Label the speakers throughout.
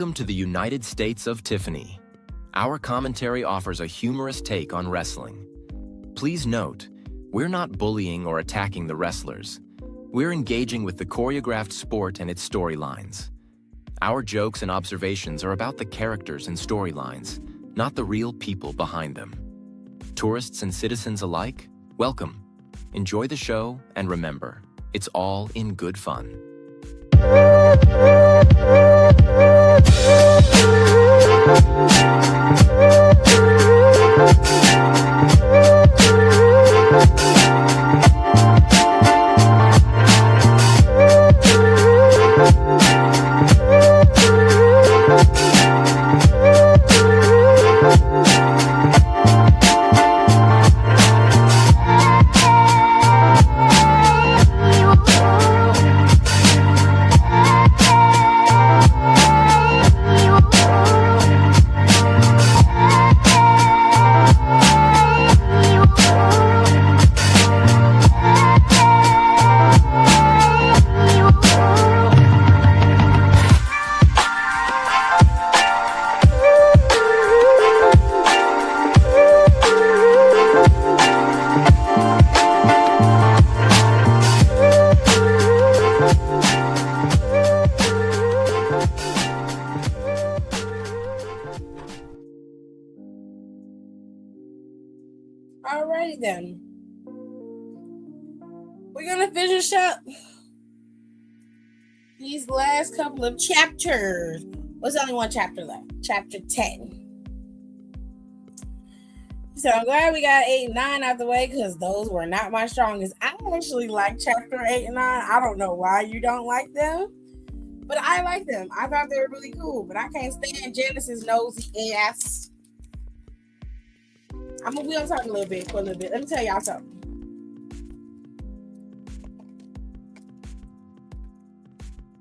Speaker 1: Welcome to the United States of Tiffany. Our commentary offers a humorous take on wrestling. Please note, we're not bullying or attacking the wrestlers. We're engaging with the choreographed sport and its storylines. Our jokes and observations are about the characters and storylines, not the real people behind them. Tourists and citizens alike, welcome. Enjoy the show, and remember, it's all in good fun.
Speaker 2: Alrighty then. We're gonna finish up these last couple of chapters. There's only one chapter left, chapter 10. So I'm glad we got 8 and 9 out the way because those were not my strongest. I actually like chapter 8 and 9. I don't know why you don't like them, but I like them. I thought they were really cool, but I can't stand Genesis nosy ass. We're gonna talk for a little bit. Let me tell y'all something.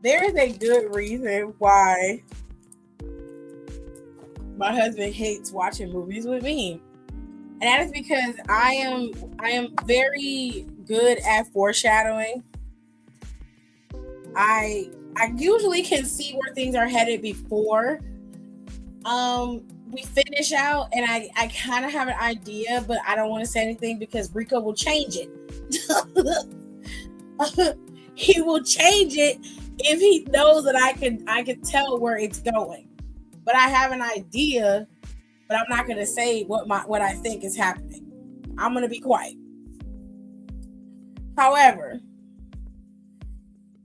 Speaker 2: There is a good reason why my husband hates watching movies with me. And that is because I am very good at foreshadowing. I usually can see where things are headed before we finish out, and I kind of have an idea, but I don't want to say anything because Rico will change it. He will change it if he knows that I can tell where it's going. But I have an idea, but I'm not going to say what I think is happening. I'm going to be quiet. However,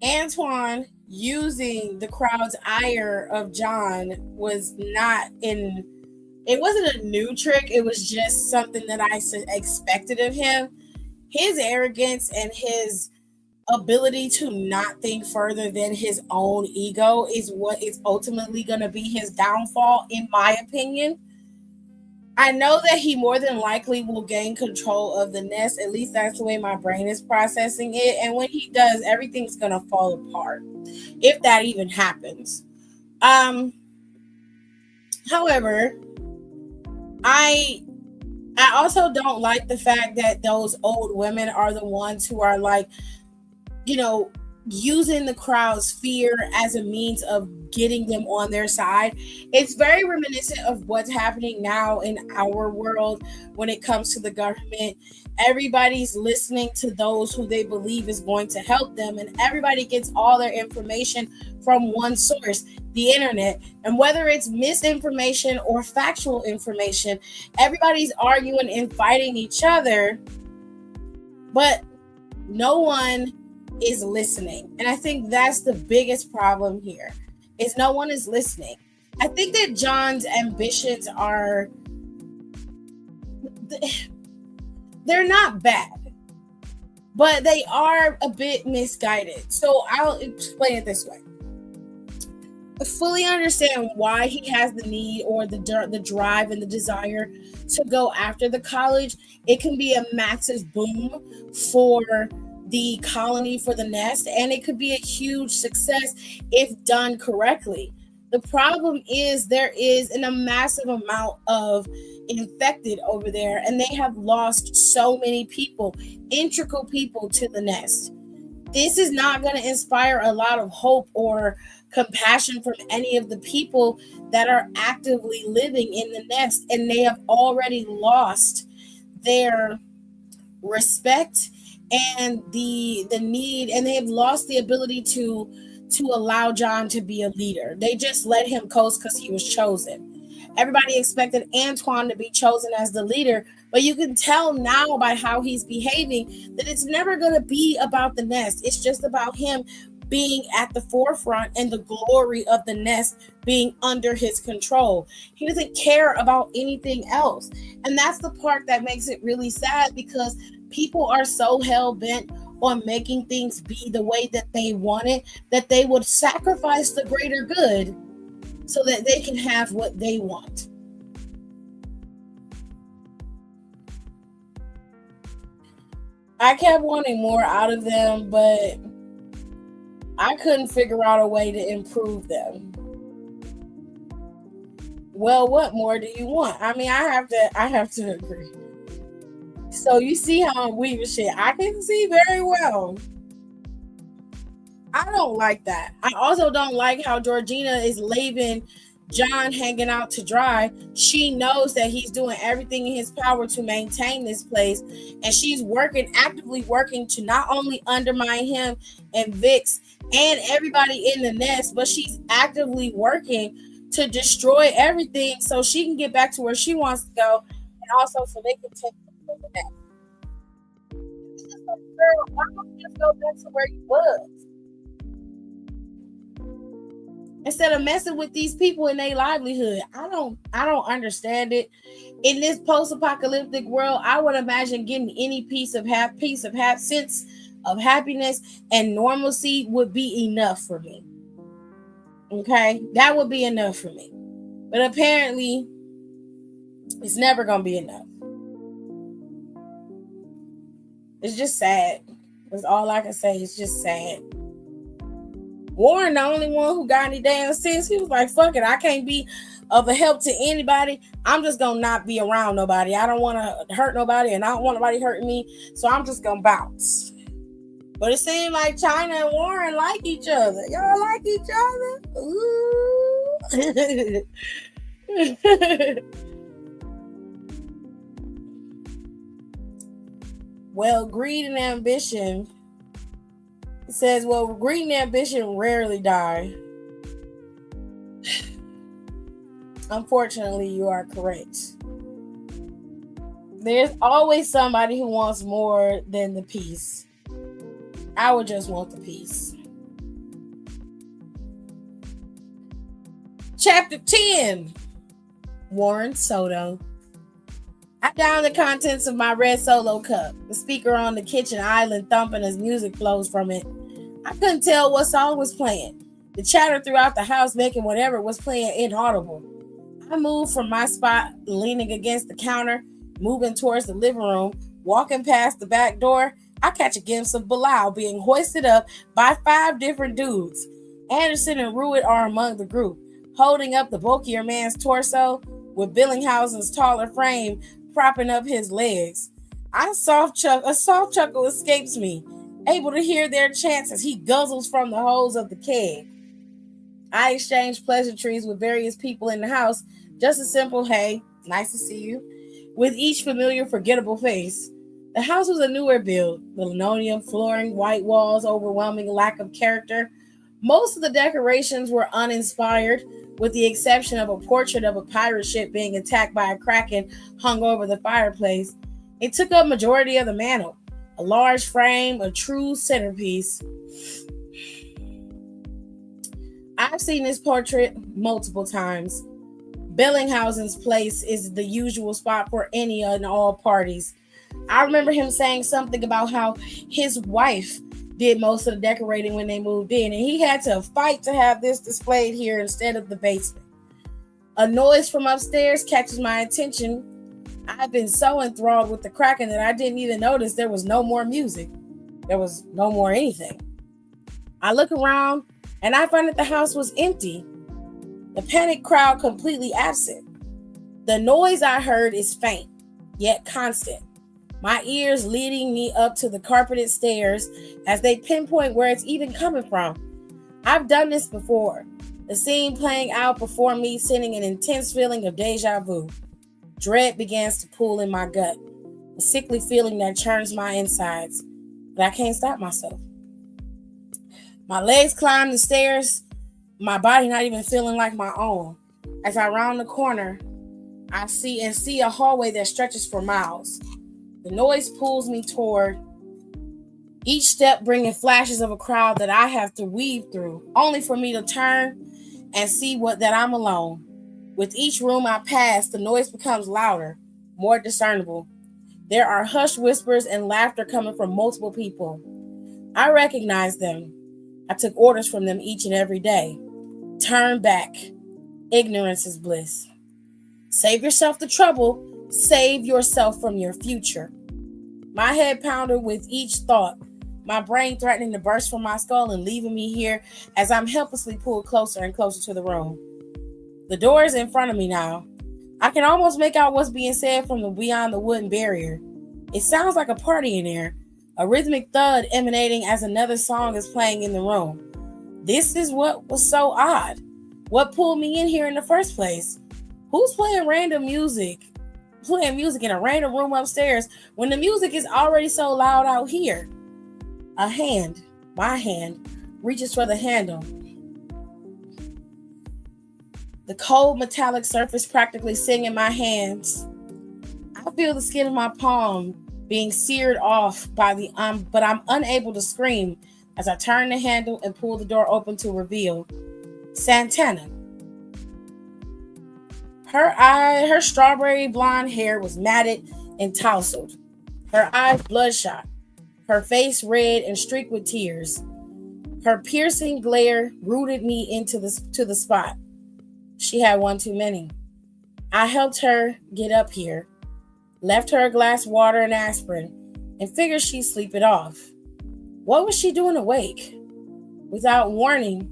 Speaker 2: Antoine using the crowd's ire of John was not in. It wasn't a new trick. It was just something that I expected of him. His arrogance and his ability to not think further than his own ego is what is ultimately going to be his downfall, in my opinion. I know that he more than likely will gain control of the nest. At least that's the way my brain is processing it. And when he does, everything's going to fall apart, if that even happens. However, I also don't like the fact that those old women are the ones who are like, using the crowd's fear as a means of getting them on their side. It's very reminiscent of what's happening now in our world when it comes to the government. Everybody's listening to those who they believe is going to help them, and everybody gets all their information from one source, the internet. And whether it's misinformation or factual information, everybody's arguing and fighting each other, but no one is listening. And I think that's the biggest problem here, is no one is listening. I think that John's ambitions they're not bad, but they are a bit misguided. So I'll explain it this way. I fully understand why he has the need or the drive and the desire to go after the college. It can be a massive boom for the colony, for the nest, and it could be a huge success if done correctly. The problem is there is a massive amount of infected over there, and they have lost so many people, integral people to the nest. This is not going to inspire a lot of hope or compassion from any of the people that are actively living in the nest, and they have already lost their respect and the need, and they have lost the ability to allow John to be a leader. They just let him coast because he was chosen. Everybody expected Antoine to be chosen as the leader, but you can tell now by how he's behaving that it's never going to be about the nest. It's just about him being at the forefront and the glory of the nest being under his control. He doesn't care about anything else. And that's the part that makes it really sad, because people are so hell-bent on making things be the way that they want it that they would sacrifice the greater good so that they can have what they want. I kept wanting more out of them, but I couldn't figure out a way to improve them. Well, what more do you want? I mean, I have to agree. So you see how I'm weaving shit. I can see very well. I don't like that. I also don't like how Georgina is leaving John hanging out to dry. She knows that he's doing everything in his power to maintain this place, and she's actively working to not only undermine him and Vix and everybody in the nest, but she's actively working to destroy everything so she can get back to where she wants to go, and also so they can take control of the nest. Girl, why don't you just go back to where you was? Instead of messing with these people in their livelihood. I don't understand it. In this post-apocalyptic world, I would imagine getting any sense of happiness and normalcy would be enough for me. Okay, that would be enough for me. But apparently, it's never gonna be enough. It's just sad. That's all I can say. It's just sad. Warren, the only one who got any damn sense, he was like, fuck it, I can't be of a help to anybody. I'm just gonna not be around nobody. I don't want to hurt nobody, and I don't want nobody hurting me, so I'm just gonna bounce. But it seemed like China and Warren like each other. Y'all like each other? Ooh. Well, greed and ambition. It says, well, greed and ambition rarely die. Unfortunately, you are correct. There's always somebody who wants more than the peace. I would just want the peace. Chapter 10. Warren Soto. I downed the contents of my red Solo cup, the speaker on the kitchen island thumping as music flows from it. I couldn't tell what song was playing. The chatter throughout the house making whatever was playing inaudible. I moved from my spot, leaning against the counter, moving towards the living room, walking past the back door. I catch a glimpse of Bilal being hoisted up by 5 different dudes. Anderson and Ruitt are among the group, holding up the bulkier man's torso, with Billinghausen's taller frame propping up his legs. A soft chuckle escapes me, able to hear their chants as he guzzles from the hose of the keg. I exchange pleasantries with various people in the house, just a simple, hey, nice to see you, with each familiar, forgettable face. The house was a newer build, the linoleum flooring, white walls, overwhelming lack of character. Most of the decorations were uninspired, with the exception of a portrait of a pirate ship being attacked by a kraken hung over the fireplace. It took up majority of the mantel, a large frame, a true centerpiece. I've seen this portrait multiple times. Billinghausen's place is the usual spot for any and all parties. I remember him saying something about how his wife did most of the decorating when they moved in, and he had to fight to have this displayed here instead of the basement. A noise from upstairs catches my attention. I've been so enthralled with the Kraken that I didn't even notice there was no more music. There was no more anything. I look around and I find that the house was empty. The panicked crowd completely absent. The noise I heard is faint, yet constant. My ears leading me up to the carpeted stairs as they pinpoint where it's even coming from. I've done this before. The scene playing out before me, sending an intense feeling of deja vu. Dread begins to pool in my gut, a sickly feeling that churns my insides, but I can't stop myself. My legs climb the stairs, my body not even feeling like my own. As I round the corner, I see a hallway that stretches for miles. The noise pulls me toward, each step bringing flashes of a crowd that I have to weave through, only for me to turn and see that I'm alone. With each room I pass, the noise becomes louder, more discernible. There are hushed whispers and laughter coming from multiple people. I recognize them. I took orders from them each and every day. Turn back. Ignorance is bliss. Save yourself the trouble. Save yourself from your future. My head pounded with each thought, my brain threatening to burst from my skull and leaving me here as I'm helplessly pulled closer and closer to the room. The door is in front of me now. I can almost make out what's being said from beyond the wooden barrier. It sounds like a party in there, a rhythmic thud emanating as another song is playing in the room. This is what was so odd. What pulled me in here in the first place? Who's playing music in a random room upstairs when the music is already so loud out here? A hand, my hand, reaches for the handle. The cold metallic surface practically stinging my hands. I feel the skin of my palm being seared off but I'm unable to scream as I turn the handle and pull the door open to reveal Santana. Her strawberry blonde hair was matted and tousled. Her eyes bloodshot. Her face red and streaked with tears. Her piercing glare rooted me into the spot. She had one too many. I helped her get up here, left her a glass of water and aspirin, and figured she'd sleep it off. What was she doing awake? Without warning,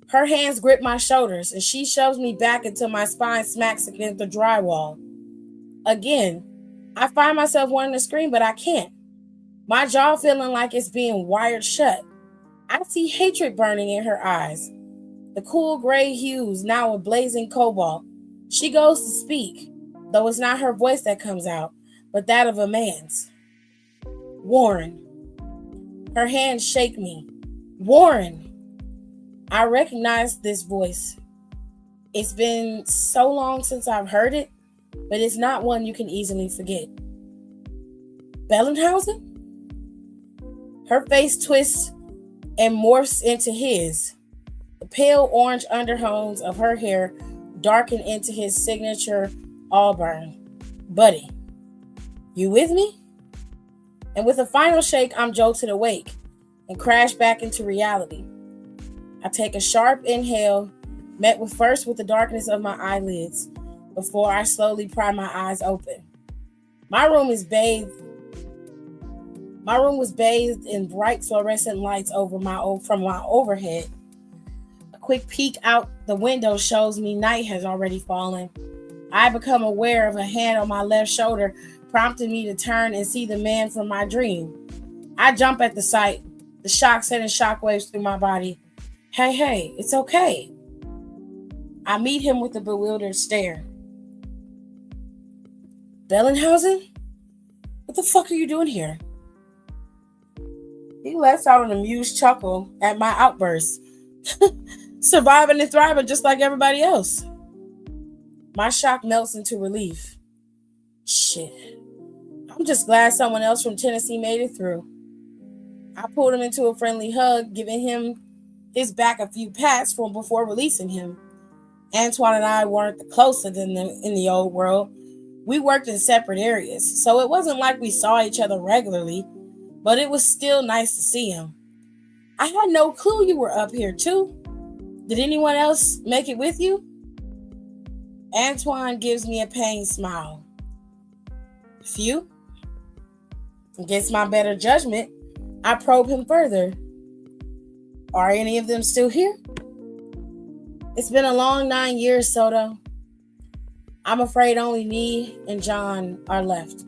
Speaker 2: her hands grip my shoulders and she shoves me back until my spine smacks against the drywall. Again, I find myself wanting to scream, but I can't. My jaw feeling like it's being wired shut. I see hatred burning in her eyes. The cool gray hues now a blazing cobalt. She goes to speak, though it's not her voice that comes out, but that of a man's. Warren. Her hands shake me. Warren. I recognize this voice. It's been so long since I've heard it, but it's not one you can easily forget. Bellenhausen? Her face twists and morphs into his. The pale orange undertones of her hair darken into his signature auburn. Buddy, you with me? And with a final shake, I'm jolted awake and crash back into reality. I take a sharp inhale, met first with the darkness of my eyelids, before I slowly pry my eyes open. My room was bathed in bright fluorescent lights from my overhead. A quick peek out the window shows me night has already fallen. I become aware of a hand on my left shoulder, prompting me to turn and see the man from my dream. I jump at the sight, the shock sending shockwaves through my body. Hey, it's okay. I meet him with a bewildered stare. Bellenhausen? What the fuck are you doing here? He lets out an amused chuckle at my outburst. Surviving and thriving just like everybody else. My shock melts into relief. Shit. I'm just glad someone else from Tennessee made it through. I pulled him into a friendly hug, giving him his back a few pats before releasing him. Antoine and I weren't the closest in the old world. We worked in separate areas, so it wasn't like we saw each other regularly, but it was still nice to see him. I had no clue you were up here too. Did anyone else make it with you? Antoine gives me a pained smile. Few? Against my better judgment, I probe him further. Are any of them still here? It's been a long 9 years, Soto. I'm afraid only me and John are left.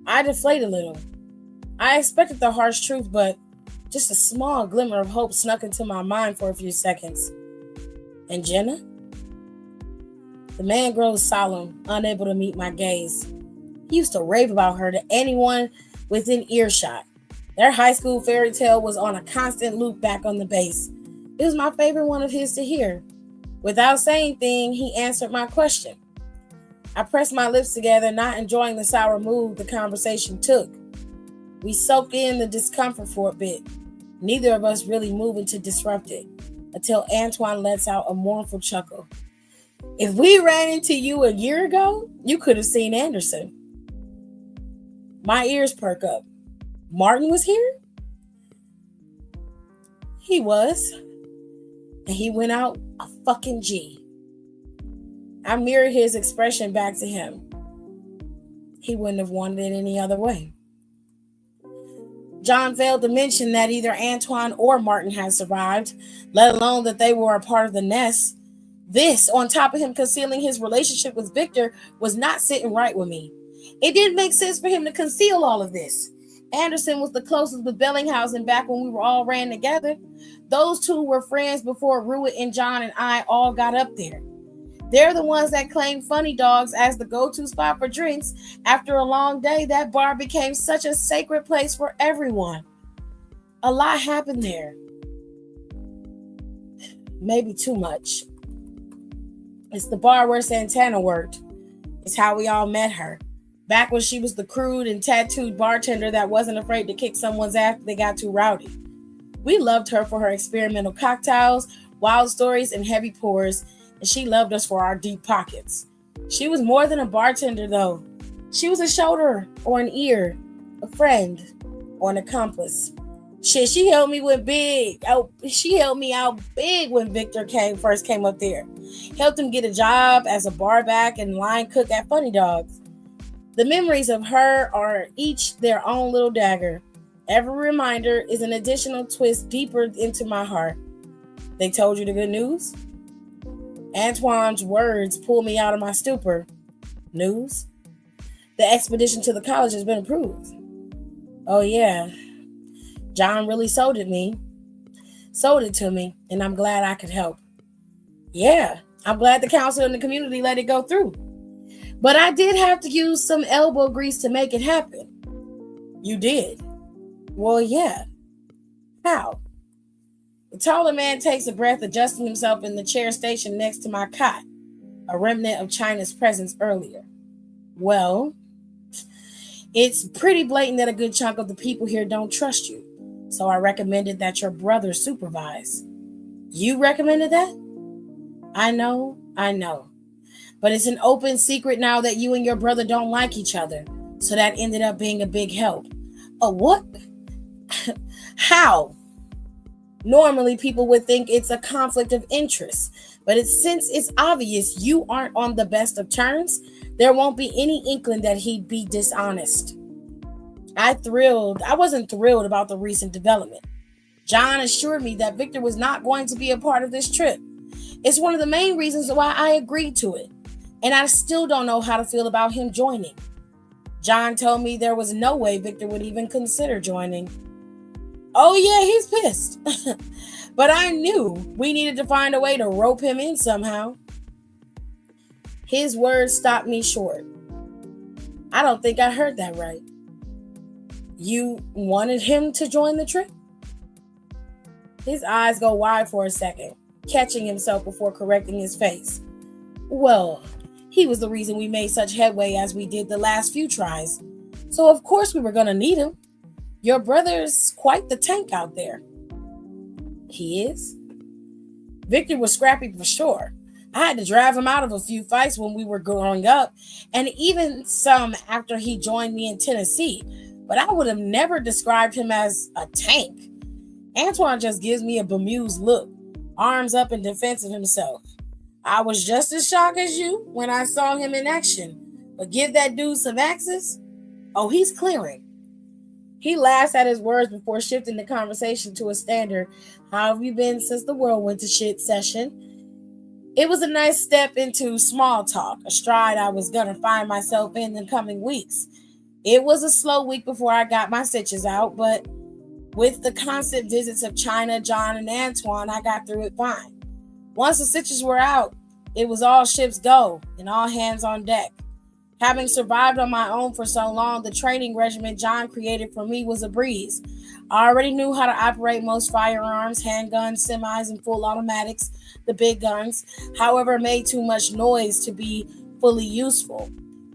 Speaker 2: I deflate a little. I expected the harsh truth, but Just a small glimmer of hope snuck into my mind for a few seconds. And Jenna? The man grows solemn, unable to meet my gaze. He used to rave about her to anyone within earshot. Their high school fairy tale was on a constant loop back on the bass. It was my favorite one of his to hear. Without saying anything, he answered my question. I pressed my lips together, not enjoying the sour mood the conversation took. We soaked in the discomfort for a bit, neither of us really moving to disrupt it, until Antoine lets out a mournful chuckle. If we ran into you a year ago, you could have seen Anderson. My ears perk up. Martin was here? He was. And he went out a fucking G. I mirrored his expression back to him. He wouldn't have wanted it any other way. John failed to mention that either Antoine or Martin had survived, let alone that they were a part of the nest. This, on top of him concealing his relationship with Victor, was not sitting right with me. It didn't make sense for him to conceal all of this. Anderson was the closest with Bellinghausen back when we were all ran together. Those two were friends before Ruitt and John and I all got up there. They're the ones that claimed Funny Dogs as the go-to spot for drinks. After a long day, that bar became such a sacred place for everyone. A lot happened there. Maybe too much. It's the bar where Santana worked. It's how we all met her. Back when she was the crude and tattooed bartender that wasn't afraid to kick someone's ass if they got too rowdy. We loved her for her experimental cocktails, wild stories, and heavy pours, and she loved us for our deep pockets. She was more than a bartender, though. She was a shoulder or an ear, a friend or an accomplice. Shit, she helped me out big when Victor first came up there. Helped him get a job as a bar back and line cook at Funny Dogs. The memories of her are each their own little dagger. Every reminder is an additional twist deeper into my heart. They told you the good news? Antoine's words pulled me out of my stupor. News? The expedition to the college has been approved. Oh yeah. John really sold it to me, and I'm glad I could help. Yeah, I'm glad the council and the community let it go through. But I did have to use some elbow grease to make it happen. You did? Well, yeah. How? The taller man takes a breath, adjusting himself in the chair stationed next to my cot, a remnant of China's presence earlier. Well, it's pretty blatant that a good chunk of the people here don't trust you. So I recommended that your brother supervise. You recommended that? I know. But it's an open secret now that you and your brother don't like each other. So that ended up being a big help. A what? How? Normally people would think it's a conflict of interest. But since it's obvious you aren't on the best of terms, there won't be any inkling that he'd be dishonest. I wasn't thrilled about the recent development. John assured me that Victor was not going to be a part of this trip. It's one of the main reasons why I agreed to it. And I still don't know how to feel about him joining. John told me there was no way Victor would even consider joining. Oh yeah, he's pissed. But I knew we needed to find a way to rope him in somehow. His words stopped me short. I don't think I heard that right. You wanted him to join the trip? His eyes go wide for a second, catching himself before correcting his face. Well, he was the reason we made such headway as we did the last few tries. So of course we were going to need him. Your brother's quite the tank out there. He is? Victor was scrappy for sure. I had to drive him out of a few fights when we were growing up, and even some after he joined me in Tennessee. But I would have never described him as a tank. Antoine just gives me a bemused look, arms up in defense of himself. I was just as shocked as you when I saw him in action. But give that dude some access? Oh, he's clearing. He laughs at his words before shifting the conversation to a standard. How have you been since the world went to shit session? It was a nice step into small talk, a stride I was going to find myself in the coming weeks. It was a slow week before I got my stitches out, but With the constant visits of China, John, and Antoine, I got through it fine. Once the stitches were out, it was all ships go and all hands on deck. Having survived on my own for so long, the training regimen John created for me was a breeze. I already knew how to operate most firearms, handguns, semis, and full automatics, the big guns. However, it made too much noise to be fully useful.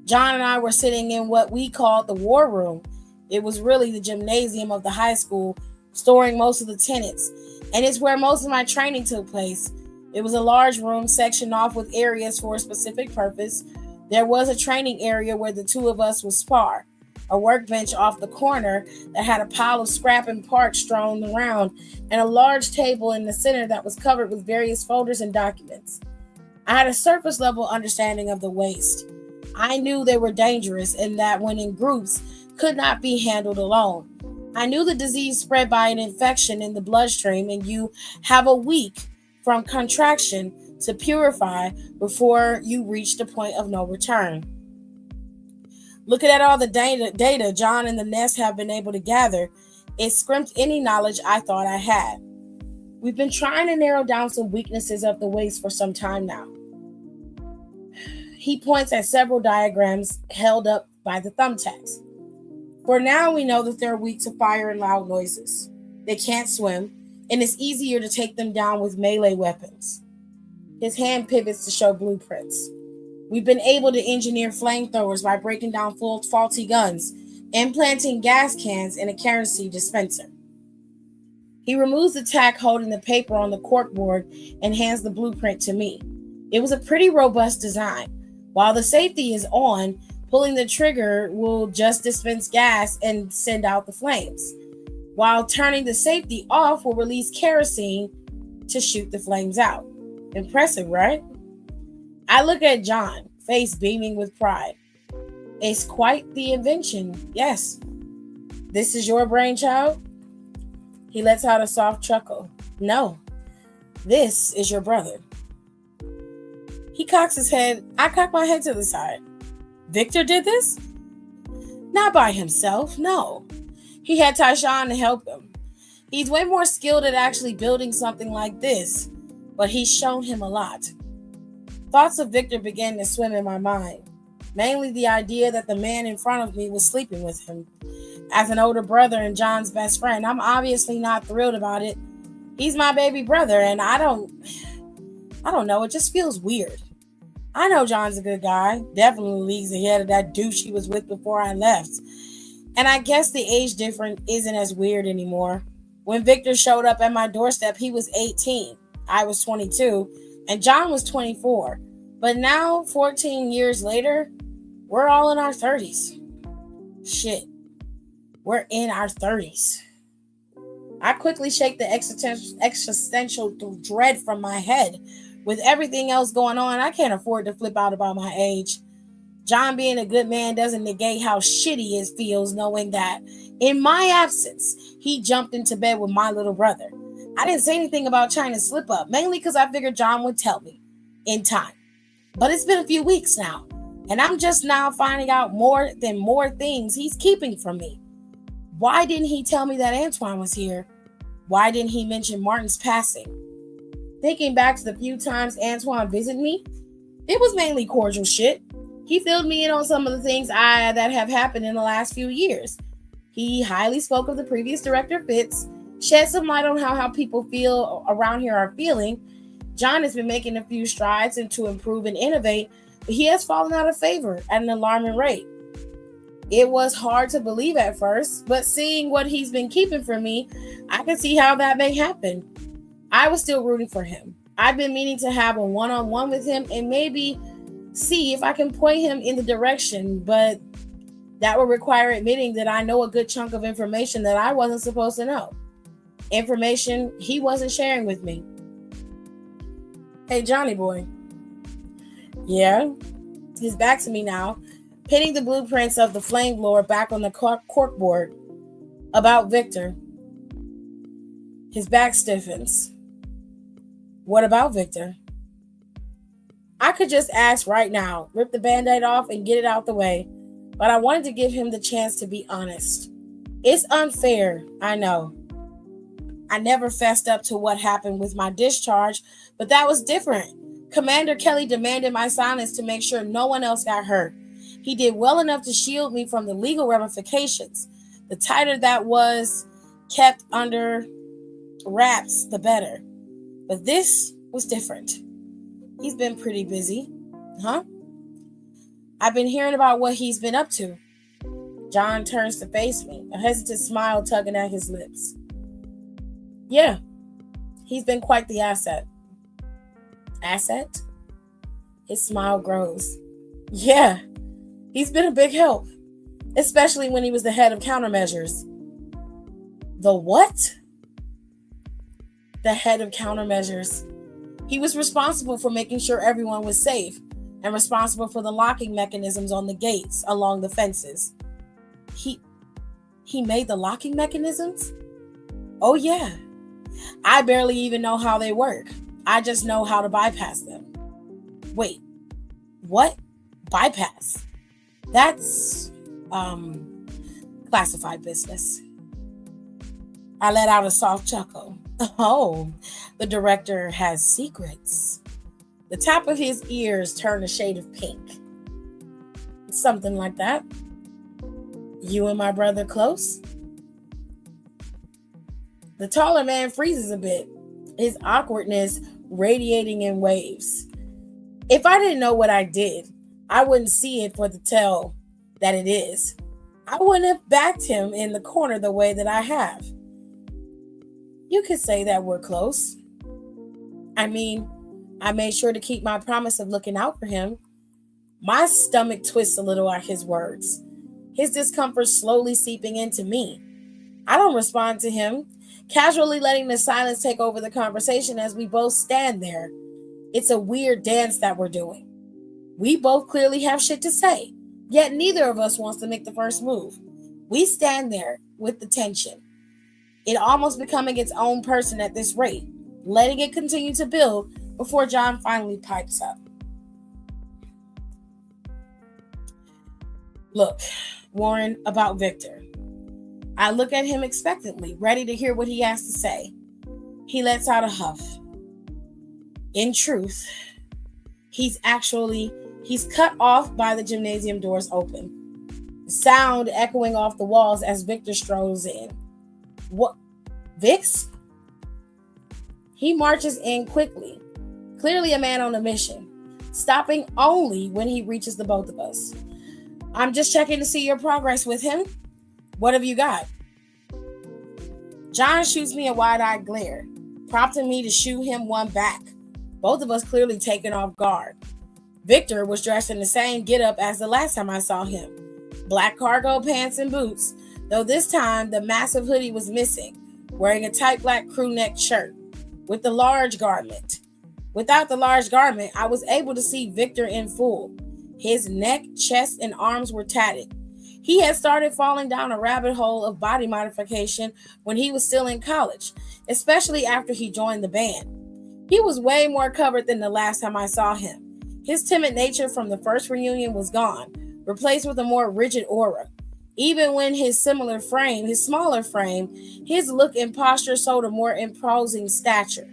Speaker 2: John and I were sitting in what we called the war room. It was really the gymnasium of the high school, storing most of the tenants, and it's where most of my training took place. It was a large room sectioned off with areas for a specific purpose. There was a training area where the two of us would spar, a workbench off the corner that had a pile of scrap and parts strewn around, and a large table in the center that was covered with various folders and documents. I had a surface level understanding of the waste. I knew they were dangerous and that when in groups, could not be handled alone. I knew the disease spread by an infection in the bloodstream, and you have a week from contraction to purify before you reach the point of no return. Looking at all the data John and the Nest have been able to gather, it scrimped any knowledge I thought I had. We've been trying to narrow down some weaknesses of the waste for some time now. He points at several diagrams held up by the thumbtacks. For now, we know that they're weak to fire and loud noises. They can't swim, and it's easier to take them down with melee weapons. His hand pivots to show blueprints. We've been able to engineer flamethrowers by breaking down faulty guns and planting gas cans in a kerosene dispenser. He removes the tack holding the paper on the corkboard and hands the blueprint to me. It was a pretty robust design. While the safety is on, pulling the trigger will just dispense gas and send out the flames, while turning the safety off will release kerosene to shoot the flames out. Impressive, right? I look at John, face beaming with pride. It's quite the invention, yes. This is your brainchild? He lets out a soft chuckle. No, this is your brother. He cocks his head. I cock my head to the side. Victor did this? Not by himself, no. He had Tyshawn to help him. He's way more skilled at actually building something like this, but he's shown him a lot. Thoughts of Victor began to swim in my mind, mainly the idea that the man in front of me was sleeping with him. As an older brother and John's best friend, I'm obviously not thrilled about it. He's my baby brother, and I don't know, it just feels weird. I know John's a good guy, definitely leagues ahead of that douche he was with before I left. And I guess the age difference isn't as weird anymore. When Victor showed up at my doorstep, he was 18. I was 22, and John was 24. But now, 14 years later, we're all in our 30s. Shit, we're in our 30s. I quickly shake the existential dread from my head. With everything else going on, I can't afford to flip out about my age. John being a good man doesn't negate how shitty it feels knowing that in my absence, he jumped into bed with my little brother. I didn't say anything about China's slip up, mainly because I figured John would tell me in time. But it's been a few weeks now, and I'm just now finding out more things he's keeping from me. Why didn't he tell me that Antoine was here? Why didn't he mention Martin's passing? Thinking back to the few times Antoine visited me, it was mainly cordial shit. He filled me in on some of the things that have happened in the last few years. He highly spoke of the previous director, Fitz, shed some light on how people feel around here are feeling. John has been making a few strides to improve and innovate, but he has fallen out of favor at an alarming rate. It was hard to believe at first, but seeing what he's been keeping from me, I can see how that may happen. I was still rooting for him. I've been meaning to have a one-on-one with him and maybe see if I can point him in the direction, but that would require admitting that I know a good chunk of information that I wasn't supposed to know. Information he wasn't sharing with me. Hey, Johnny boy. Yeah? He's back to me now, pinning the blueprints of the flame blower back on the corkboard. About Victor. His back stiffens. What about Victor? I could just ask right now, rip the band-aid off and get it out the way, but I wanted to give him the chance to be honest. It's unfair, I know, I never fessed up to what happened with my discharge, but that was different. Commander Kelly demanded my silence to make sure no one else got hurt. He did well enough to shield me from the legal ramifications. The tighter that was kept under wraps, the better. But this was different. He's been pretty busy, huh? I've been hearing about what he's been up to. John turns to face me, a hesitant smile tugging at his lips. Yeah, he's been quite the asset. Asset? His smile grows. Yeah, he's been a big help, especially when he was the head of countermeasures. The what? The head of countermeasures. He was responsible for making sure everyone was safe and responsible for the locking mechanisms on the gates along the fences. He made the locking mechanisms? Oh yeah. I barely even know how they work. I just know how to bypass them. Wait, what? Bypass? That's classified business. I let out a soft chuckle. Oh, the director has secrets. The top of his ears turned a shade of pink. Something like that. You and my brother close? The taller man freezes a bit, his awkwardness radiating in waves. If I didn't know what I did, I wouldn't see it for the tell that it is. I wouldn't have backed him in the corner the way that I have. You could say that we're close. I mean, I made sure to keep my promise of looking out for him. My stomach twists a little at his words, his discomfort slowly seeping into me. I don't respond to him, casually letting the silence take over the conversation as we both stand there. It's a weird dance that we're doing. We both clearly have shit to say, yet neither of us wants to make the first move. We stand there with the tension, it almost becoming its own person at this rate, letting it continue to build before John finally pipes up. Look, Warren, about Victor. I look at him expectantly, ready to hear what he has to say. He lets out a huff. In truth, he's cut off by the gymnasium doors open. Sound echoing off the walls as Victor strolls in. What? Vix? He marches in quickly, clearly a man on a mission, stopping only when he reaches the both of us. I'm just checking to see your progress with him. What have you got? John shoots me a wide-eyed glare, prompting me to shoot him one back, both of us clearly taken off guard. Victor was dressed in the same getup as the last time I saw him. Black cargo pants and boots, though this time the massive hoodie was missing, wearing a tight black crew neck shirt with the large garment. Without the large garment, I was able to see Victor in full. His neck, chest, and arms were tatted. He had started falling down a rabbit hole of body modification when he was still in college, especially after he joined the band. He was way more covered than the last time I saw him. His timid nature from the first reunion was gone, replaced with a more rigid aura. Even when his smaller frame, his look and posture showed a more imposing stature.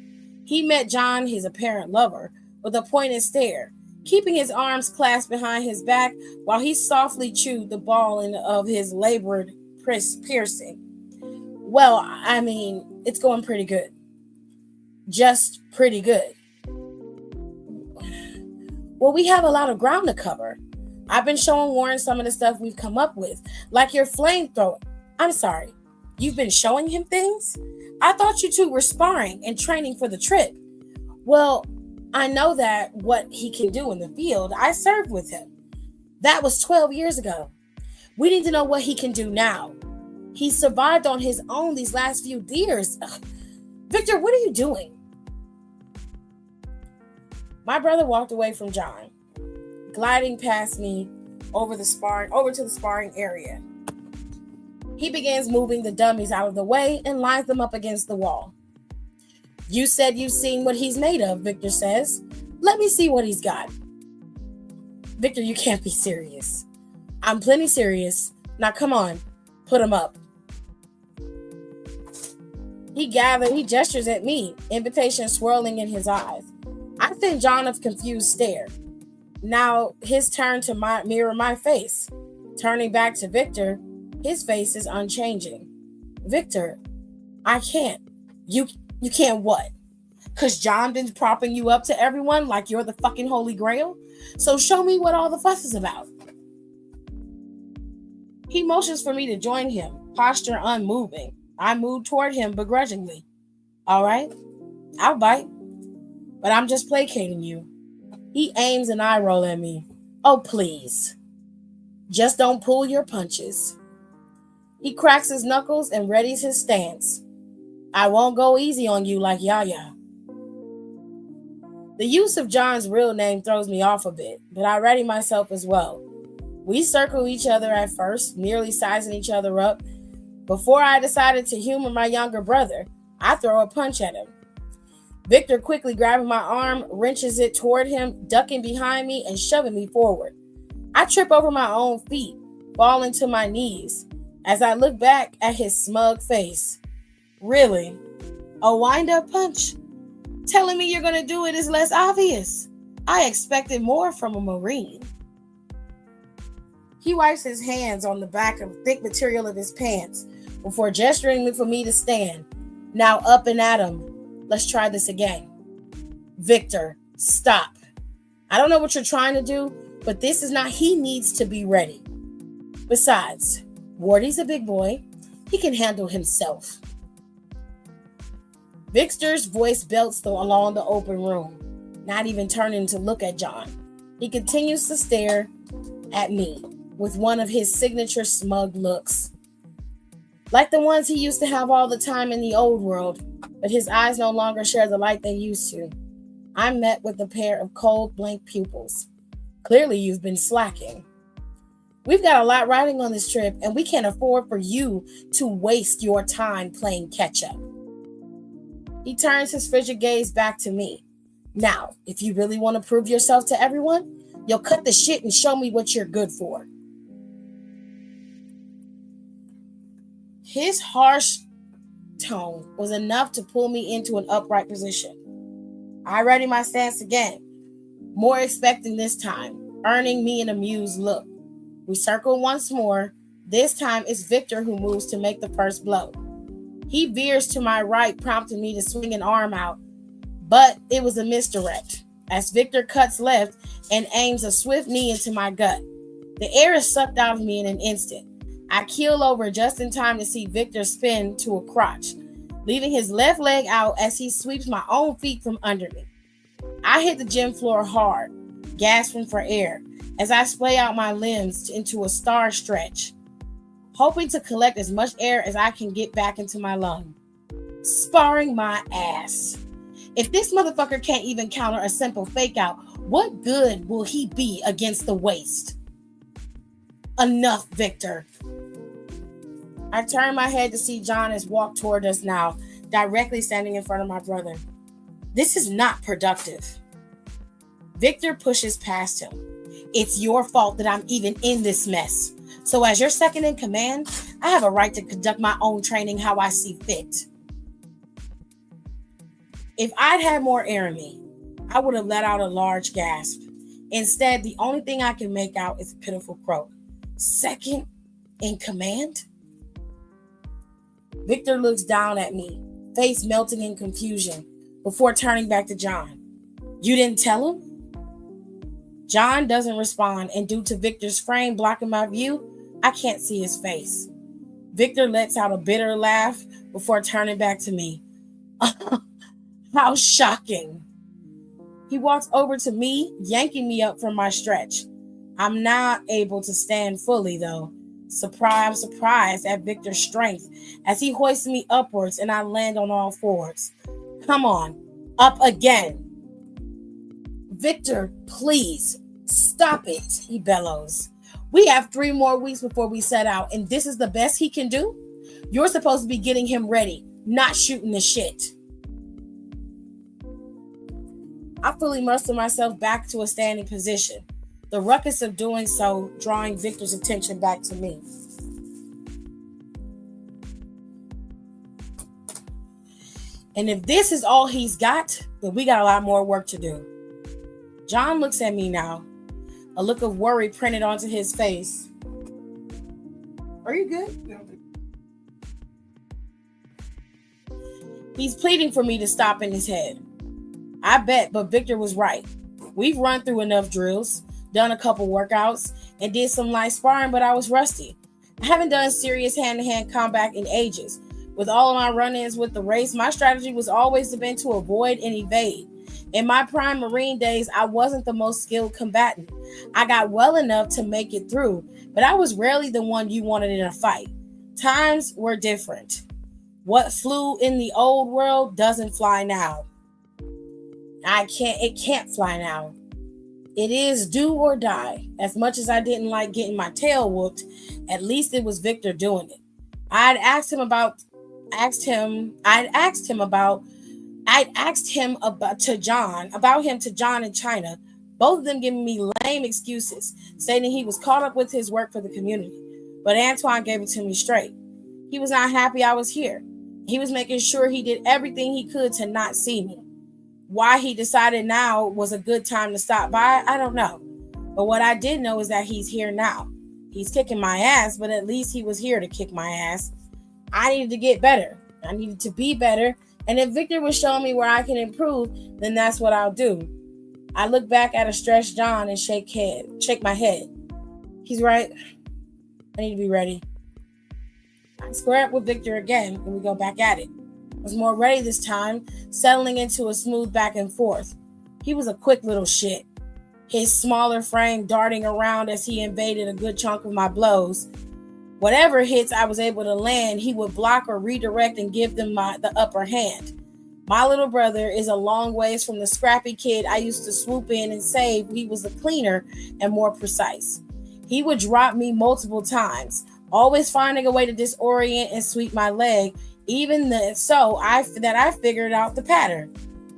Speaker 2: He met John, his apparent lover, with a pointed stare, keeping his arms clasped behind his back while he softly chewed the ball of his labored piercing. Well, I mean, it's going pretty good. Just pretty good. Well, we have a lot of ground to cover. I've been showing Warren some of the stuff we've come up with, like your flamethrower. I'm sorry, you've been showing him things? I thought you two were sparring and training for the trip. Well, I know that what he can do in the field. I served with him. That was 12 years ago. We need to know what he can do now. He survived on his own these last few years. Ugh. Victor, what are you doing? My brother walked away from John, gliding past me over to the sparring area. He begins moving the dummies out of the way and lines them up against the wall. You said you've seen what he's made of, Victor says. Let me see what he's got. Victor, you can't be serious. I'm plenty serious. Now come on, put him up. He gestures at me, invitation swirling in his eyes. I send John a confused stare. Now his turn to mirror my face. Turning back to Victor, his face is unchanging. Victor, I can't. You can't what? Cause John been propping you up to everyone like you're the fucking Holy Grail? So show me what all the fuss is about. He motions for me to join him, posture unmoving. I move toward him begrudgingly. All right, I'll bite, but I'm just placating you. He aims an eye roll at me. Oh, please. Just don't pull your punches. He cracks his knuckles and readies his stance. I won't go easy on you like Yaya. The use of John's real name throws me off a bit, but I ready myself as well. We circle each other at first, merely sizing each other up. Before I decided to humor my younger brother, I throw a punch at him. Victor quickly grabbing my arm, wrenches it toward him, ducking behind me and shoving me forward. I trip over my own feet, falling to my knees, as I look back at his smug face. Really? A wind-up punch? Telling me you're going to do it is less obvious. I expected more from a Marine. He wipes his hands on the back of thick material of his pants before gesturing for me to stand. Now up and at him. Let's try this again. Victor, stop. I don't know what you're trying to do, but this is not, he needs to be ready. Besides, Wardy's a big boy. He can handle himself. Victor's voice belts along the open room, not even turning to look at John. He continues to stare at me with one of his signature smug looks. Like the ones he used to have all the time in the old world, but his eyes no longer share the light they used to. I'm met with a pair of cold, blank pupils. Clearly, you've been slacking. We've got a lot riding on this trip, and we can't afford for you to waste your time playing catch-up. He turns his frigid gaze back to me. Now, if you really want to prove yourself to everyone, you'll cut the shit and show me what you're good for. His harsh tone was enough to pull me into an upright position. I ready my stance again, more expecting this time, earning me an amused look. We circle once more. This time it's Victor who moves to make the first blow. He veers to my right, prompting me to swing an arm out, but it was a misdirect, as Victor cuts left and aims a swift knee into my gut. The air is sucked out of me in an instant. I keel over just in time to see Victor spin to a crotch, leaving his left leg out as he sweeps my own feet from under me. I hit the gym floor hard, gasping for air, as I splay out my limbs into a star stretch, hoping to collect as much air as I can get back into my lung. Sparring my ass. If this motherfucker can't even counter a simple fake out, what good will he be against the waist? Enough, Victor. I turn my head to see John has walked toward us now, directly standing in front of my brother. This is not productive. Victor pushes past him. It's your fault that I'm even in this mess. So as your second in command, I have a right to conduct my own training how I see fit. If I'd had more air in me, I would have let out a large gasp. Instead, the only thing I can make out is a pitiful croak. Second in command? Victor looks down at me, face melting in confusion, before turning back to John. You didn't tell him? John doesn't respond, and due to Victor's frame blocking my view, I can't see his face. Victor lets out a bitter laugh before turning back to me. How shocking. He walks over to me, yanking me up from my stretch. I'm not able to stand fully, though. I'm surprised at Victor's strength as he hoists me upwards and I land on all fours. Come on, up again. Victor, please, stop it, he bellows. We have 3 more weeks before we set out, and this is the best he can do? You're supposed to be getting him ready, not shooting the shit. I fully muster myself back to a standing position, the ruckus of doing so drawing Victor's attention back to me. And if this is all he's got, then we got a lot more work to do. John looks at me now, a look of worry printed onto his face. Are you good? He's pleading for me to stop in his head. I bet, but Victor was right. We've run through enough drills, done a couple workouts, and did some light sparring, but I was rusty. I haven't done serious hand-to-hand combat in ages. With all of my run-ins with the race, my strategy was always been to avoid and evade. In my prime Marine days, I wasn't the most skilled combatant. I got well enough to make it through, but I was rarely the one you wanted in a fight. Times were different. What flew in the old world doesn't fly now. It can't fly now. It is do or die. As much as I didn't like getting my tail whooped, at least it was Victor doing it. I'd asked him about to John in China, both of them giving me lame excuses, stating he was caught up with his work for the community. But Antoine gave it to me straight. He was not happy I was here. He was making sure he did everything he could to not see me. Why he decided now was a good time to stop by, I don't know. But what I did know is that he's here now. He's kicking my ass, but at least he was here to kick my ass. I needed to get better. I needed to be better. And if Victor was showing me where I can improve, then that's what I'll do. I look back at a stressed John and shake my head. He's right. I need to be ready. I square up with Victor again, and we go back at it. I was more ready this time, settling into a smooth back and forth. He was a quick little shit. His smaller frame darting around as he invaded a good chunk of my blows. Whatever hits I was able to land, he would block or redirect and give them the upper hand. My little brother is a long ways from the scrappy kid I used to swoop in and save. He was a cleaner and more precise. He would drop me multiple times, always finding a way to disorient and sweep my leg, I figured out the pattern.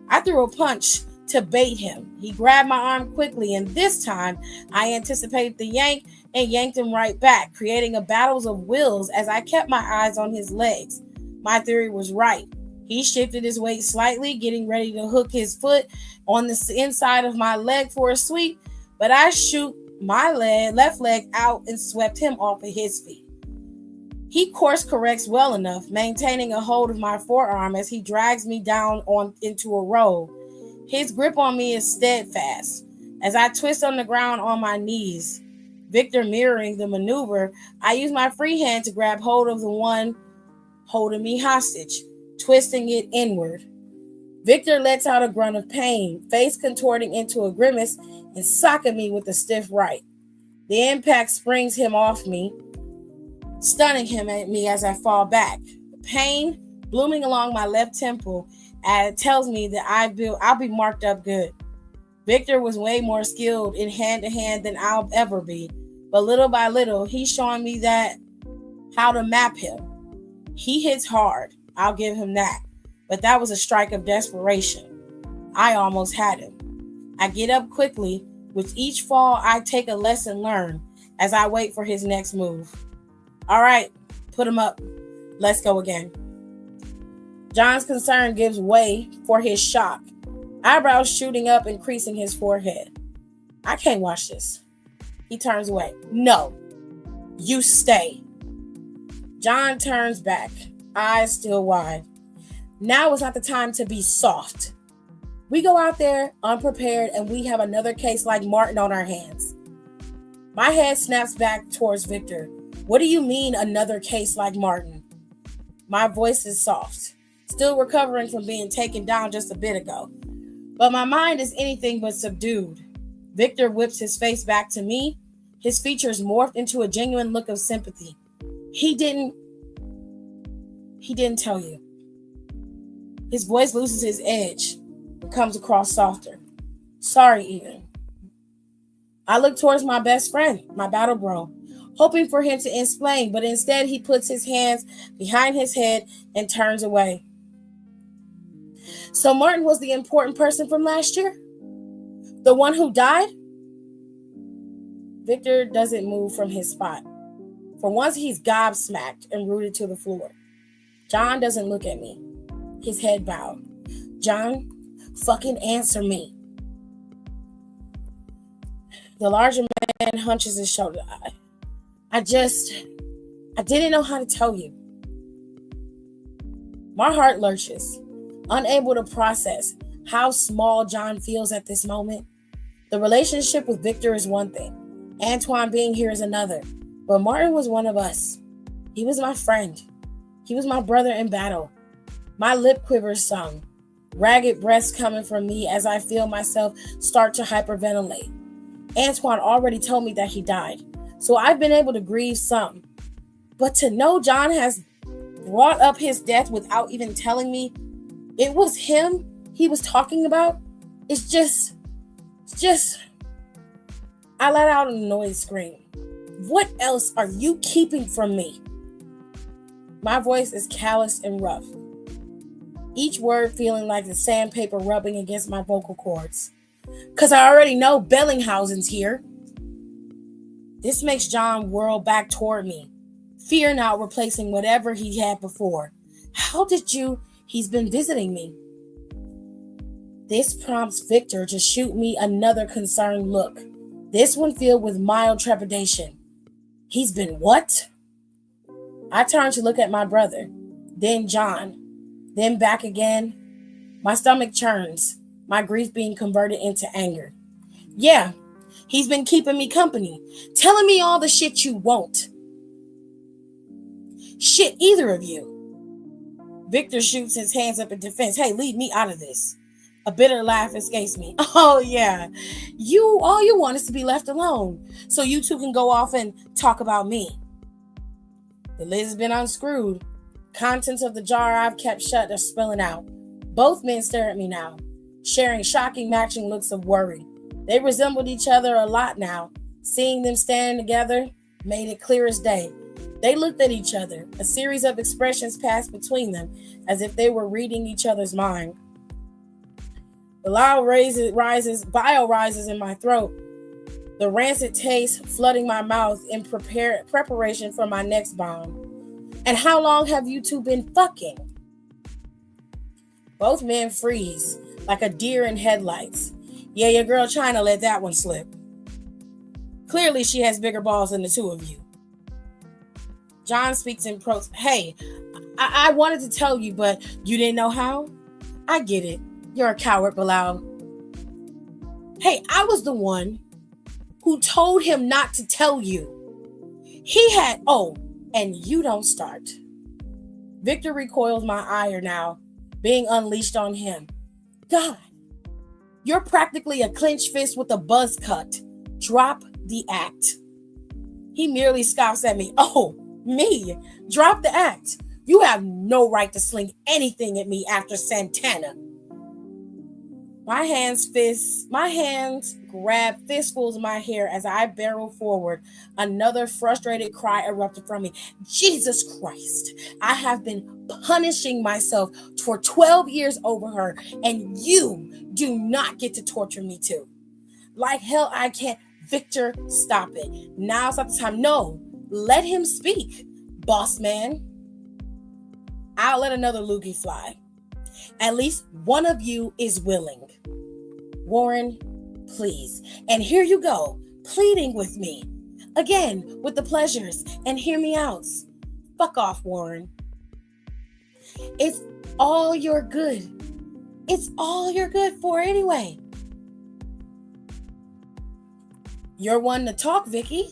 Speaker 2: I threw a punch to bait him. He grabbed my arm quickly, and this time I anticipated the yank and yanked him right back, creating a battle of wills as I kept my eyes on his legs. My theory was right. He shifted his weight slightly, getting ready to hook his foot on the inside of my leg for a sweep, but I shoot my left leg out and swept him off of his feet. He course corrects well enough, maintaining a hold of my forearm as he drags me down into a roll. His grip on me is steadfast as I twist on the ground on my knees. Victor mirroring the maneuver, I use my free hand to grab hold of the one holding me hostage, twisting it inward. Victor lets out a grunt of pain, face contorting into a grimace and socking me with a stiff right. The impact springs him off me, stunning him at me as I fall back. The pain blooming along my left temple tells me that I'll be marked up good. Victor was way more skilled in hand-to-hand than I'll ever be, but little by little, he's showing me how to map him. He hits hard, I'll give him that, but that was a strike of desperation. I almost had him. I get up quickly. With each fall, I take a lesson learned as I wait for his next move. All right, put him up. Let's go again. John's concern gives way for his shock, eyebrows shooting up and creasing his forehead. I can't watch this. He turns away. No, you stay. John turns back, eyes still wide. Now is not the time to be soft. We go out there unprepared and we have another case like Martin on our hands. My head snaps back towards Victor. What do you mean another case like Martin? My voice is soft, still recovering from being taken down just a bit ago. But my mind is anything but subdued. Victor whips his face back to me, his features morphed into a genuine look of sympathy. He didn't tell you. His voice loses his edge and comes across softer. Sorry, even. I look towards my best friend, my battle bro, hoping for him to explain, but instead he puts his hands behind his head and turns away. So Martin was the important person from last year? The one who died? Victor doesn't move from his spot. For once, he's gobsmacked and rooted to the floor. John doesn't look at me. his head bowed. John, fucking answer me. The larger man hunches his shoulder. I didn't know how to tell you. My heart lurches, unable to process how small John feels at this moment. The relationship with Victor is one thing. Antoine being here is another. But Martin was one of us. He was my friend. He was my brother in battle. My lip quivers some, ragged breaths coming from me as I feel myself start to hyperventilate. Antoine already told me that he died, so I've been able to grieve some. But to know John has brought up his death without even telling me it was him he was talking about, it's just, I let out an annoyed scream. What else are you keeping from me? My voice is calloused and rough, each word feeling like the sandpaper rubbing against my vocal cords. Because I already know Bellinghausen's here. This makes John whirl back toward me, fear now replacing whatever he had before. He's been visiting me. This prompts Victor to shoot me another concerned look, this one filled with mild trepidation. He's been what? I turn to look at my brother, then John, then back again. My stomach churns, my grief being converted into anger. Yeah, he's been keeping me company, telling me all the shit you won't. Shit, either of you. Victor shoots his hands up in defense. Hey, leave me out of this. A bitter laugh escapes me. Oh, yeah. All you want is to be left alone, so you two can go off and talk about me. The lid has been unscrewed. Contents of the jar I've kept shut are spilling out. Both men stare at me now, sharing shocking matching looks of worry. They resembled each other a lot now. Seeing them standing together made it clear as day. They looked at each other. A series of expressions passed between them, as if they were reading each other's mind. The bile rises in my throat, the rancid taste flooding my mouth in preparation for my next bomb. And how long have you two been fucking? Both men freeze, like a deer in headlights. Yeah, your girl China let that one slip. Clearly she has bigger balls than the two of you. John speaks in prose. Hey, I wanted to tell you, but you didn't know how? I get it. You're a coward, Bilal. Hey, I was the one who told him not to tell you. And you don't start. Victor recoils my ire now, being unleashed on him. God, you're practically a clenched fist with a buzz cut. Drop the act. He merely scoffs at me. Oh, me? Drop the act. You have no right to sling anything at me after Santana. My hands grab fistfuls of my hair as I barrel forward. Another frustrated cry erupted from me. Jesus Christ, I have been punishing myself for 12 years over her, and you do not get to torture me too. Like hell I can't. Victor, stop it. Now's not the time. No, let him speak, boss man. I'll let another loogie fly. At least one of you is willing. Warren, please. And here you go, pleading with me. Again, with the pleasures, and hear me out. Fuck off, Warren. It's all you're good. It's all you're good for anyway. You're one to talk, Vicky.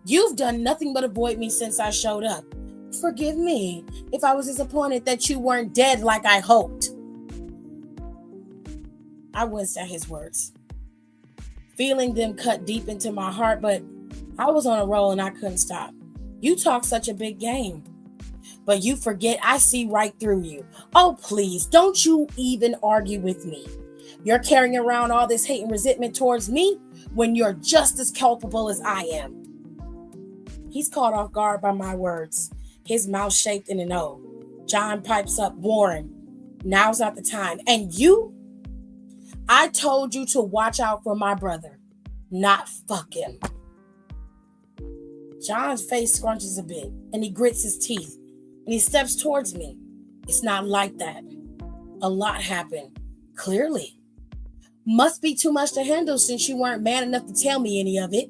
Speaker 2: You've done nothing but avoid me since I showed up. Forgive me if I was disappointed that you weren't dead like I hoped. I winced at his words, feeling them cut deep into my heart, but I was on a roll and I couldn't stop. You talk such a big game, but you forget I see right through you. Oh, please, don't you even argue with me. You're carrying around all this hate and resentment towards me when you're just as culpable as I am. He's caught off guard by my words, his mouth shaped in an O. John pipes up, Warren, now's not the time. And you? I told you to watch out for my brother, not fuck him. John's face scrunches a bit, and he grits his teeth, and he steps towards me. It's not like that. A lot happened. Clearly. Must be too much to handle since you weren't man enough to tell me any of it.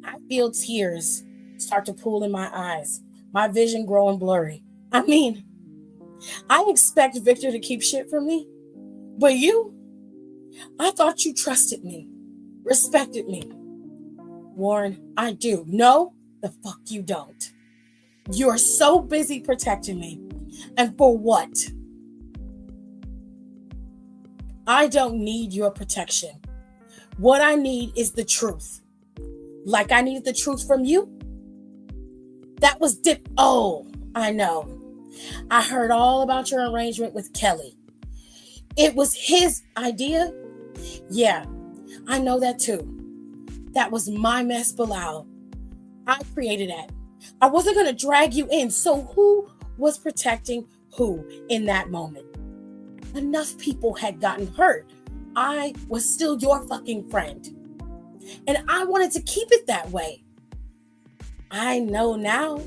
Speaker 2: I feel tears start to pool in my eyes, my vision growing blurry. I mean, I expect Victor to keep shit from me, but you, I thought you trusted me, respected me. Warren, I do. No, the fuck you don't. You're so busy protecting me. And for what? I don't need your protection. What I need is the truth. Like I needed the truth from you? That was Oh, I know. I heard all about your arrangement with Kelly. It was his idea? Yeah, I know that too. That was my mess, Bilal. I created that. I wasn't going to drag you in. So who was protecting who in that moment? Enough people had gotten hurt. I was still your fucking friend. And I wanted to keep it that way. I know now,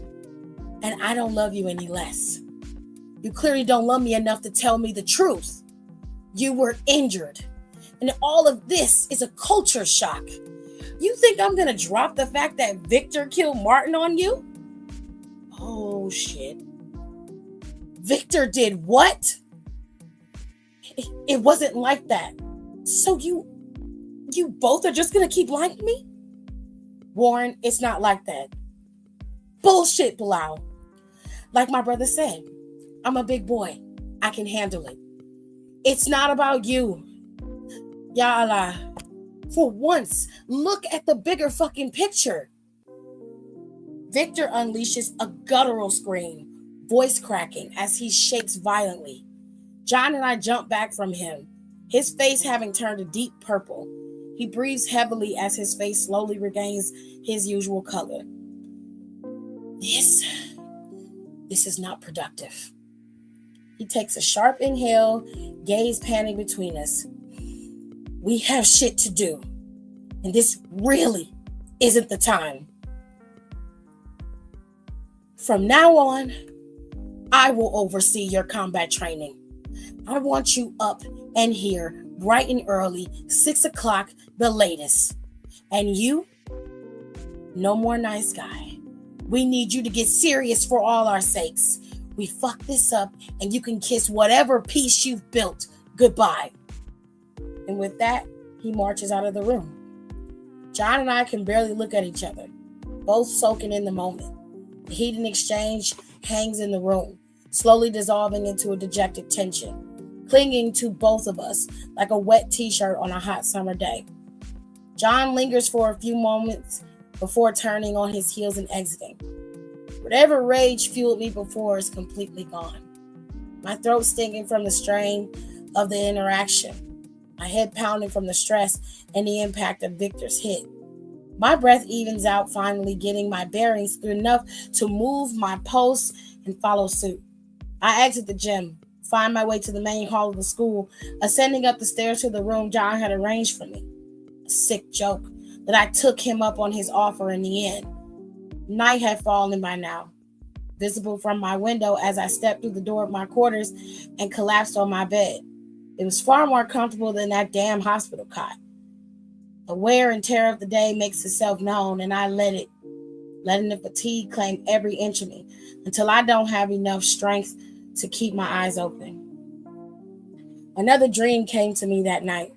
Speaker 2: and I don't love you any less. You clearly don't love me enough to tell me the truth. You were injured. And all of this is a culture shock. You think I'm going to drop the fact that Victor killed Martin on you? Oh, shit. Victor did what? It wasn't like that. So you both are just going to keep lying to me? Warren, it's not like that. Bullshit, Bilal. Like my brother said, I'm a big boy. I can handle it. It's not about you. Ya Allah. For once, look at the bigger fucking picture. Victor unleashes a guttural scream, voice cracking as he shakes violently. John and I jump back from him, his face having turned a deep purple. He breathes heavily as his face slowly regains his usual color. This is not productive. He takes a sharp inhale, gaze panning between us. We have shit to do, and this really isn't the time. From now on, I will oversee your combat training. I want you up and here bright and early, 6 o'clock, the latest. And you, no more nice guy. We need you to get serious for all our sakes. We fuck this up and you can kiss whatever piece you've built goodbye. And with that, he marches out of the room. John and I can barely look at each other, both soaking in the moment. The heated exchange hangs in the room, slowly dissolving into a dejected tension, clinging to both of us like a wet t-shirt on a hot summer day. John lingers for a few moments before turning on his heels and exiting. Whatever rage fueled me before is completely gone. My throat stinging from the strain of the interaction. My head pounding from the stress and the impact of Victor's hit. My breath evens out, finally getting my bearings good enough to move my post and follow suit. I exit the gym, find my way to the main hall of the school, ascending up the stairs to the room John had arranged for me. A sick joke that I took him up on his offer in the end. Night had fallen by now, visible from my window as I stepped through the door of my quarters and collapsed on my bed. It was far more comfortable than that damn hospital cot. The wear and tear of the day makes itself known, and I letting the fatigue claim every inch of me until I don't have enough strength to keep my eyes open. Another dream came to me that night.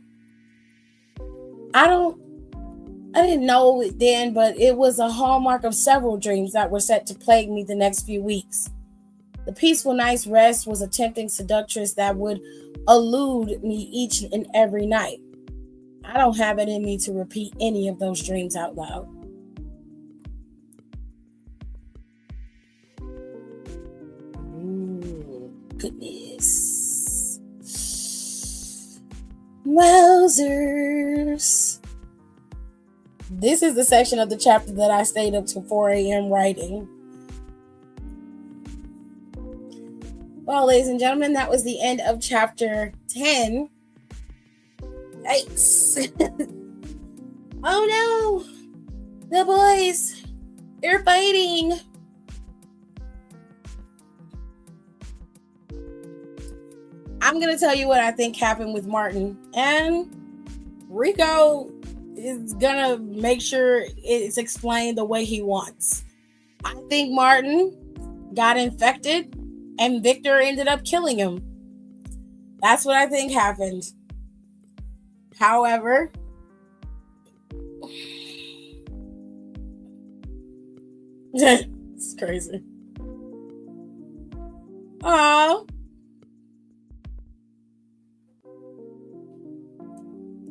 Speaker 2: I didn't know it then, but it was a hallmark of several dreams that were set to plague me the next few weeks. The peaceful night's rest was a tempting seductress that would elude me each and every night. I don't have it in me to repeat any of those dreams out loud. Ooh, goodness. Wowzers. This is the section of the chapter that I stayed up till 4 a.m. writing. Well, ladies and gentlemen, that was the end of chapter 10. Yikes. Oh no. The boys, they're fighting. I'm I'm going to tell you what I think happened with Martin. And Rico is going to make sure it's explained the way he wants. I think Martin got infected and Victor ended up killing him. That's what I think happened. However, it's crazy. Oh.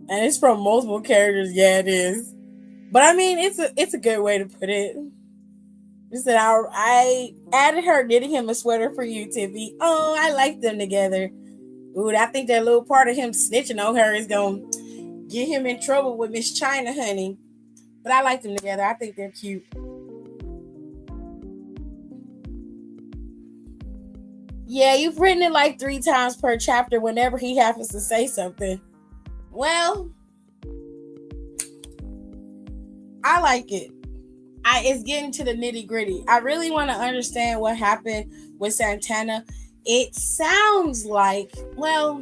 Speaker 2: And it's from multiple characters. Yeah, it is. But I mean, it's a good way to put it. Just that I added her getting him a sweater for you, Tiffy. Oh, I like them together. Ooh, I think that little part of him snitching on her is going to get him in trouble with Miss China, honey. But I like them together. I think they're cute. Yeah, you've written it like 3 times per chapter whenever he happens to say something. Well, I like it. It's getting to the nitty gritty. I really want to understand what happened with Santana. It sounds like, well,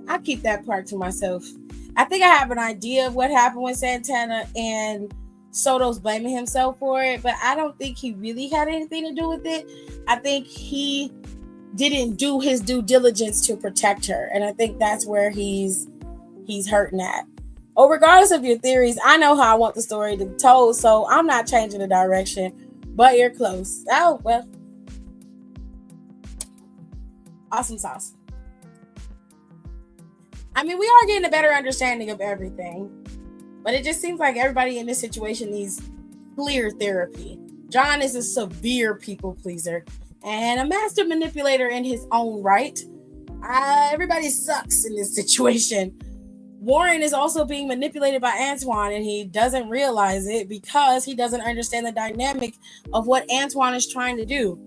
Speaker 2: I'll keep that part to myself. I think I have an idea of what happened with Santana, and Soto's blaming himself for it, but I don't think he really had anything to do with it. I think he didn't do his due diligence to protect her, and I think that's where he's hurting at. Oh, regardless of your theories, I know how I want the story to be told, so I'm not changing the direction, but you're close. Oh, well. Awesome sauce. I mean, we are getting a better understanding of everything, but it just seems like everybody in this situation needs clear therapy. John is a severe people pleaser and a master manipulator in his own right. Everybody sucks in this situation. Warren is also being manipulated by Antoine, and he doesn't realize it because he doesn't understand the dynamic of what Antoine is trying to do.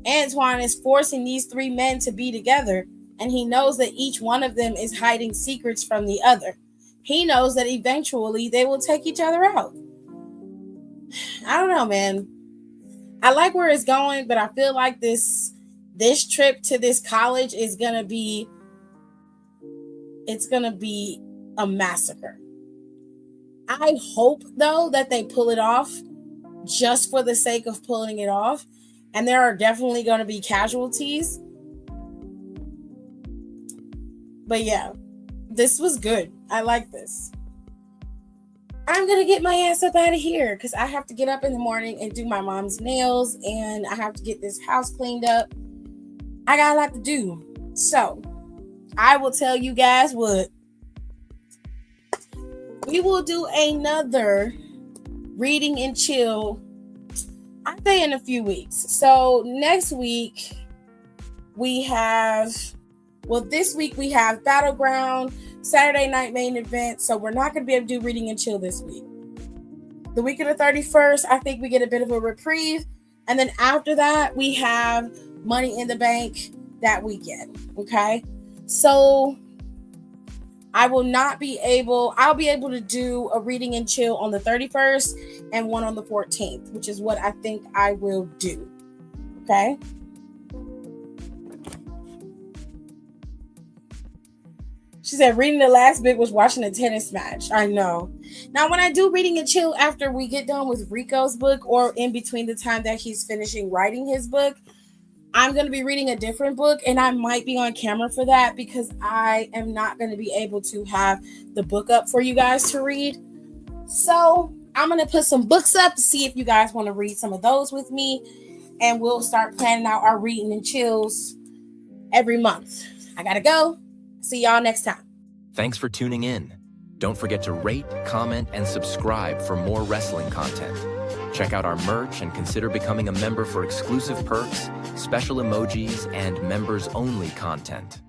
Speaker 2: Antoine is forcing these 3 men to be together, and he knows that each one of them is hiding secrets from the other. He knows that eventually they will take each other out. I don't know, man. I like where it's going, but I feel like this trip to this college is gonna be a massacre. I hope, though, that they pull it off just for the sake of pulling it off. And there are definitely going to be casualties. But yeah, this was good. I like this. I'm going to get my ass up out of here because I have to get up in the morning and do my mom's nails. And I have to get this house cleaned up. I got a lot to do. So I will tell you guys what. We will do another reading and chill, I say, in a few weeks. So next week this week we have Battleground, Saturday night main event. So we're not going to be able to do reading and chill this week. The week of the 31st, I think we get a bit of a reprieve. And then after that, we have Money in the Bank that weekend. Okay. So I'll be able to do a reading and chill on the 31st and one on the 14th, which is what I think I will do. Okay. She said reading the last bit was watching a tennis match. I know. Now, when I do reading and chill after we get done with Rico's book or in between the time that he's finishing writing his book, I'm going to be reading a different book, and I might be on camera for that because I am not going to be able to have the book up for you guys to read. So I'm going to put some books up to see if you guys want to read some of those with me, and we'll start planning out our reading and chills every month. I got to go. See y'all next time.
Speaker 1: Thanks for tuning in. Don't forget to rate, comment, and subscribe for more wrestling content. Check out our merch and consider becoming a member for exclusive perks, special emojis, and members-only content.